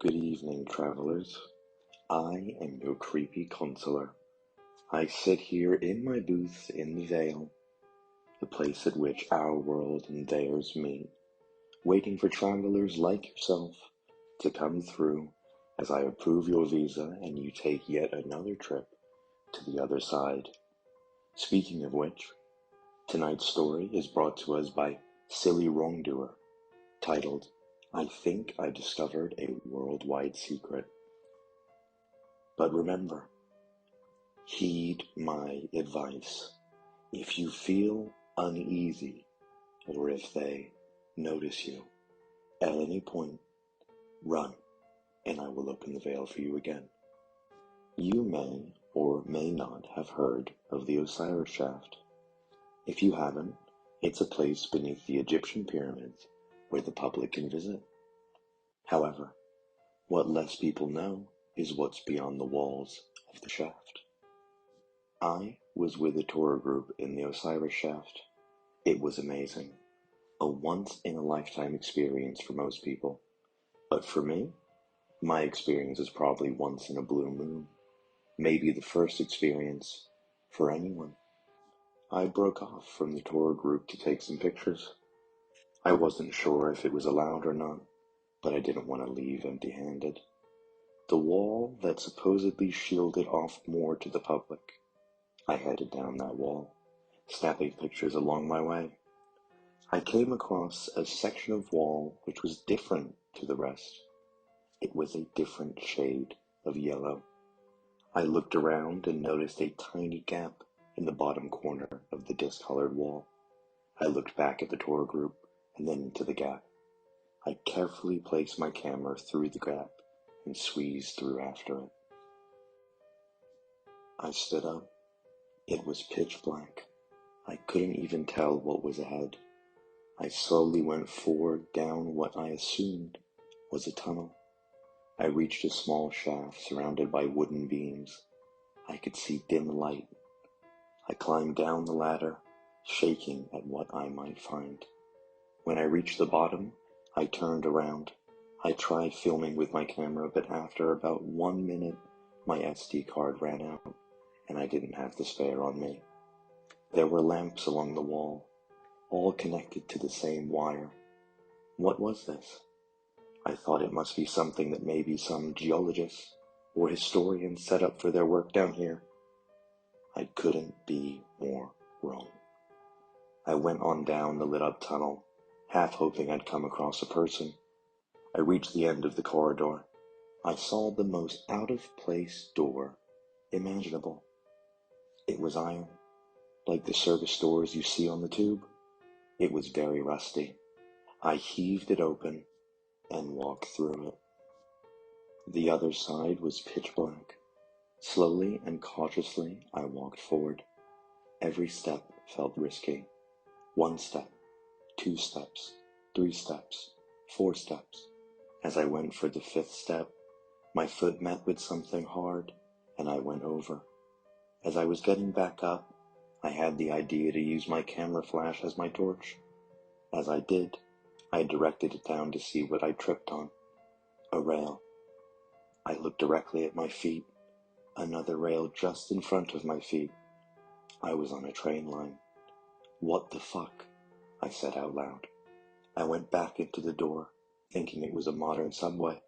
Good evening, travelers. I am your creepy consular. I sit here in my booth in the Vale, the place at which our world and theirs meet, waiting for travelers like yourself to come through as I approve your visa and you take yet another trip to the other side. Speaking of which, tonight's story is brought to us by Silly Wrongdoer, titled, I Think I Discovered a Worldwide Secret. But remember, heed my advice. If you feel uneasy, or if they notice you, at any point, run, and I will open the veil for you again. You may or may not have heard of the Osiris Shaft. If you haven't, it's a place beneath the Egyptian pyramids where the public can visit. However, what less people know is what's beyond the walls of the shaft. I was with a tour group in the Osiris Shaft. It was amazing. A once-in-a-lifetime experience for most people. But for me, my experience is probably once in a blue moon. Maybe the first experience for anyone. I broke off from the tour group to take some pictures. I wasn't sure if it was allowed or not, but I didn't want to leave empty-handed. The wall that supposedly shielded off more to the public. I headed down that wall, snapping pictures along my way. I came across a section of wall which was different to the rest. It was a different shade of yellow. I looked around and noticed a tiny gap in the bottom corner of the discolored wall. I looked back at the tour group and then into the gap. I carefully placed my camera through the gap and squeezed through after it. I stood up. It was pitch black. I couldn't even tell what was ahead. I slowly went forward down what I assumed was a tunnel. I reached a small shaft surrounded by wooden beams. I could see dim light. I climbed down the ladder, shaking at what I might find. When I reached the bottom, I turned around. I tried filming with my camera, but after about 1 minute, my SD card ran out, and I didn't have the spare on me. There were lamps along the wall, all connected to the same wire. What was this? I thought it must be something that maybe some geologists or historians set up for their work down here. I couldn't be more wrong. I went on down the lit-up tunnel, half hoping I'd come across a person. I reached the end of the corridor. I saw the most out-of-place door imaginable. It was iron, like the service doors you see on the tube. It was very rusty. I heaved it open and walked through it. The other side was pitch black. Slowly and cautiously, I walked forward. Every step felt risky. 1 step, 2 steps, 3 steps, 4 steps. As I went for the 5th step, my foot met with something hard, and I went over. As I was getting back up, I had the idea to use my camera flash as my torch. As I did, I directed it down to see what I tripped on. A rail. I looked directly at my feet. Another rail just in front of my feet. I was on a train line. What the fuck? I said out loud. I went back into the door, thinking it was a modern subway.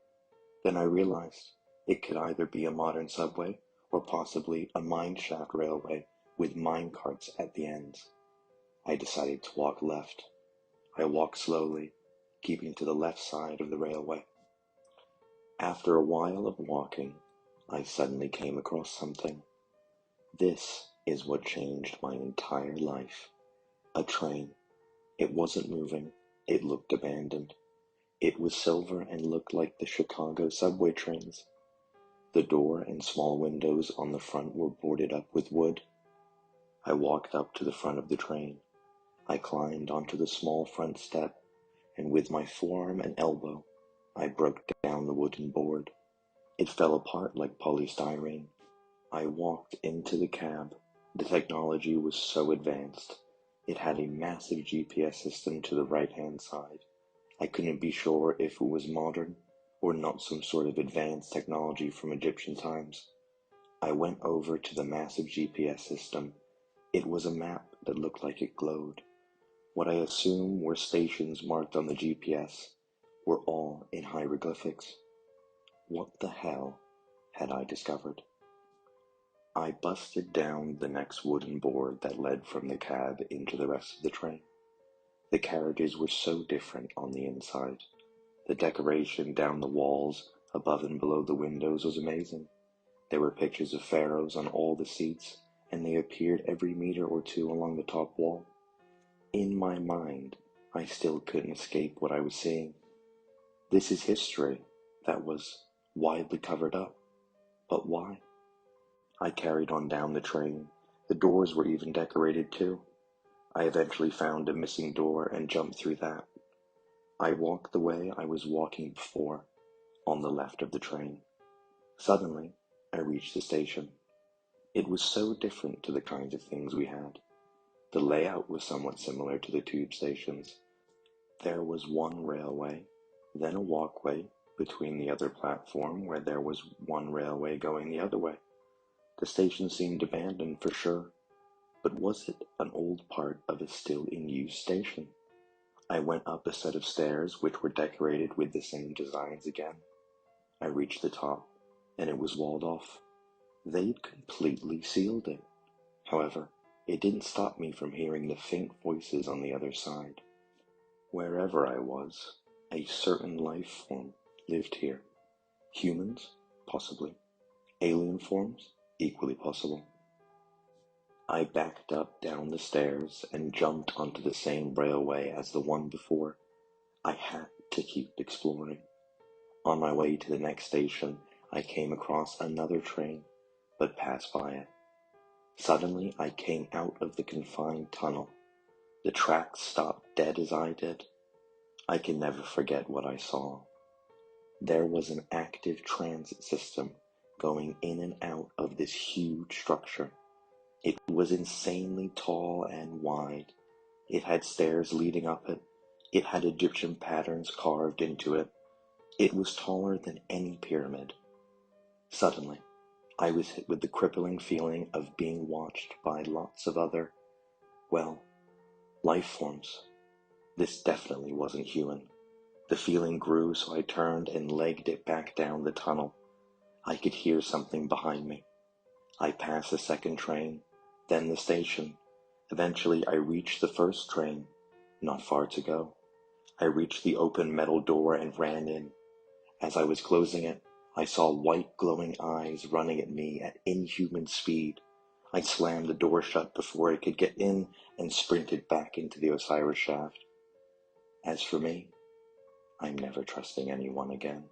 Then I realized it could either be a modern subway or possibly a mine shaft railway with mine carts at the ends. I decided to walk left. I walked slowly, keeping to the left side of the railway. After a while of walking, I suddenly came across something. This is what changed my entire life. A train. It wasn't moving. It looked abandoned. It was silver and looked like the Chicago subway trains. The door and small windows on the front were boarded up with wood. I walked up to the front of the train. I climbed onto the small front step, and with my forearm and elbow, I broke down the wooden board. It fell apart like polystyrene. I walked into the cab. The technology was so advanced. It had a massive GPS system to the right-hand side. I couldn't be sure if it was modern or not some sort of advanced technology from Egyptian times. I went over to the massive GPS system. It was a map that looked like it glowed. What I assume were stations marked on the GPS were all in hieroglyphics. What the hell had I discovered? I busted down the next wooden board that led from the cab into the rest of the train. The carriages were so different on the inside. The decoration down the walls, above and below the windows, was amazing. There were pictures of pharaohs on all the seats, and they appeared every meter or two along the top wall. In my mind, I still couldn't escape what I was seeing. This is history that was widely covered up. But why? I carried on down the train. The doors were even decorated too. I eventually found a missing door and jumped through that. I walked the way I was walking before, on the left of the train. Suddenly, I reached the station. It was so different to the kinds of things we had. The layout was somewhat similar to the tube stations. There was one railway, then a walkway between the other platform where there was one railway going the other way. The station seemed abandoned for sure, but was it an old part of a still in use station? I went up a set of stairs which were decorated with the same designs again. I reached the top, and it was walled off. They'd completely sealed it. However, it didn't stop me from hearing the faint voices on the other side. Wherever I was, a certain life form lived here. Humans? Possibly. Alien forms? Equally possible. I backed up down the stairs and jumped onto the same railway as the one before. I had to keep exploring. On my way to the next station, I came across another train, but passed by it. Suddenly, I came out of the confined tunnel. The tracks stopped dead as I did. I can never forget what I saw. There was an active transit system going in and out of this huge structure. It was insanely tall and wide. It had stairs leading up it. It had Egyptian patterns carved into it. It was taller than any pyramid. Suddenly, I was hit with the crippling feeling of being watched by lots of other, life forms. This definitely wasn't human. The feeling grew, so I turned and legged it back down the tunnel. I could hear something behind me. I passed the second train, then the station. Eventually, I reached the first train. Not far to go. I reached the open metal door and ran in. As I was closing it, I saw white glowing eyes running at me at inhuman speed. I slammed the door shut before I could get in and sprinted back into the Osiris shaft. As for me, I'm never trusting anyone again.